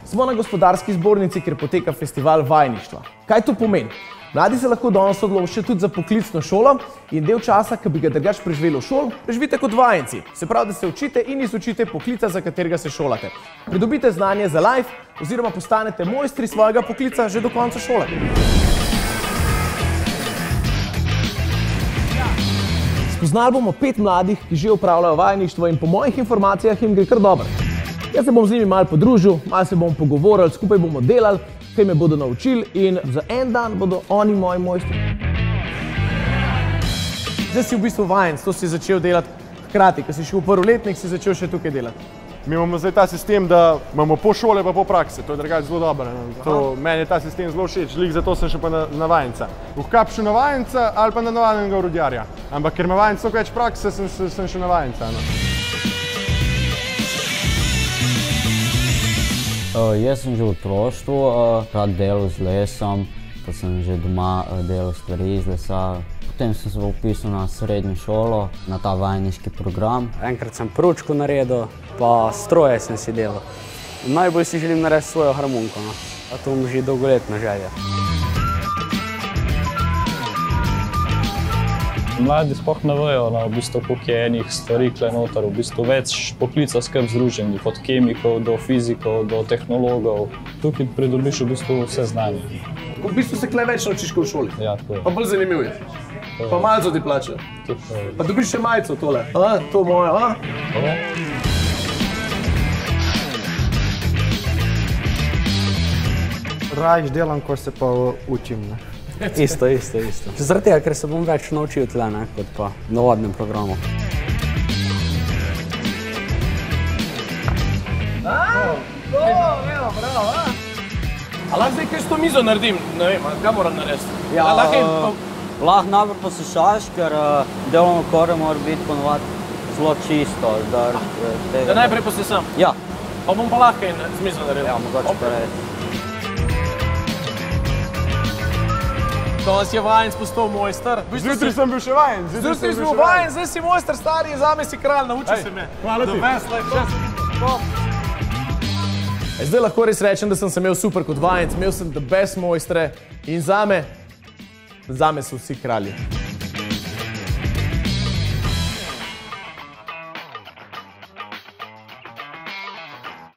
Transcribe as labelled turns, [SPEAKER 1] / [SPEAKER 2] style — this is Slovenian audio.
[SPEAKER 1] Smo na Gospodarski zbornici, kjer poteka festival vajeništva. Kaj to pomeni? Mladi se lahko danes odločijo tudi za poklicno šolo in del časa, ki bi ga drugače preživeli v šoli, preživite kot vajenci. Se pravi, da se učite in izučite poklica, za katerega se šolate. Pridobite znanje za life oziroma postanete mojstri svojega poklica že do konca šole. Spoznali bomo 5 mladih, ki že opravljajo vajeništvo in po mojih informacijah jim gre kar dobro. Jaz se bom z njimi malo podružil, malo se bomo pogovorili, skupaj bomo delali, kaj me bodo naučili in za en dan bodo oni moji mojstri. Zdaj si v bistvu vajenec, to si začel delati hkrati, ko si šel v prvi letnik, si začel še tukaj delati.
[SPEAKER 2] Mi imamo zdaj ta sistem, da imamo po šole pa po praksi, to je drugače zelo dobro. Meni je ta sistem zelo všeč, zato sem še pa na vajenca. V kapšu na vajenca ali pa na navadnega orodjarja. Ampak ker ima vajenc toliko več prakse, sem še na vajenca.
[SPEAKER 3] Jaz sem že v otroštvu rad delal z lesom, ko sem že doma delal stvari iz lesa. Potem sem se vpisal na srednjo šolo, na ta vajeniški program.
[SPEAKER 4] Enkrat sem pručko naredil, pa stroje sem si delal. Najbolj si želim narediti svojo harmoniko, a to mi že dolgoletna želja.
[SPEAKER 5] Mladi sploh ne vejo, koliko je enih stvari tukaj noter, v bistvu več poklica skrb združenih, od kemikov do fizikov, do tehnologov. Tukaj pridobiš v bistvu vse znanje.
[SPEAKER 1] V bistvu se tukaj več naučiš kot v šoli.
[SPEAKER 5] Ja, tako je.
[SPEAKER 1] Pa bolj zanimiv je. Pa malco ti plačajo. Pa dobiš še majico tole. To moje,
[SPEAKER 6] Rajš delam, ko se pa učim.
[SPEAKER 4] Isto. Zaradi tega, ker se bom več naučil tle, kot pa v navadnem programu.
[SPEAKER 1] Bravo, A lahko zdaj kaj s to mizo naredim? Ne vem, kaj moram narediti?
[SPEAKER 3] Lahko najbolj poslušaš, ker delovno okolje mora biti ponovadi zelo čisto.
[SPEAKER 1] Da najprej posesam?
[SPEAKER 3] Ja.
[SPEAKER 1] Pa bom pa lahko z mizo naredil?
[SPEAKER 3] Ja, mogoče pa res.
[SPEAKER 1] Danes je vajenc postal mojster.
[SPEAKER 2] Zjutraj sem bil še vajenc.
[SPEAKER 1] Zjutraj si bil vajenc, zdaj si mojster stari in zame si kralj, nauči se me.
[SPEAKER 2] Hvala ti.
[SPEAKER 1] Zdaj lahko res rečem, da sem se imel super kot vajenc, imel sem the best mojstre in zame so vsi kralji.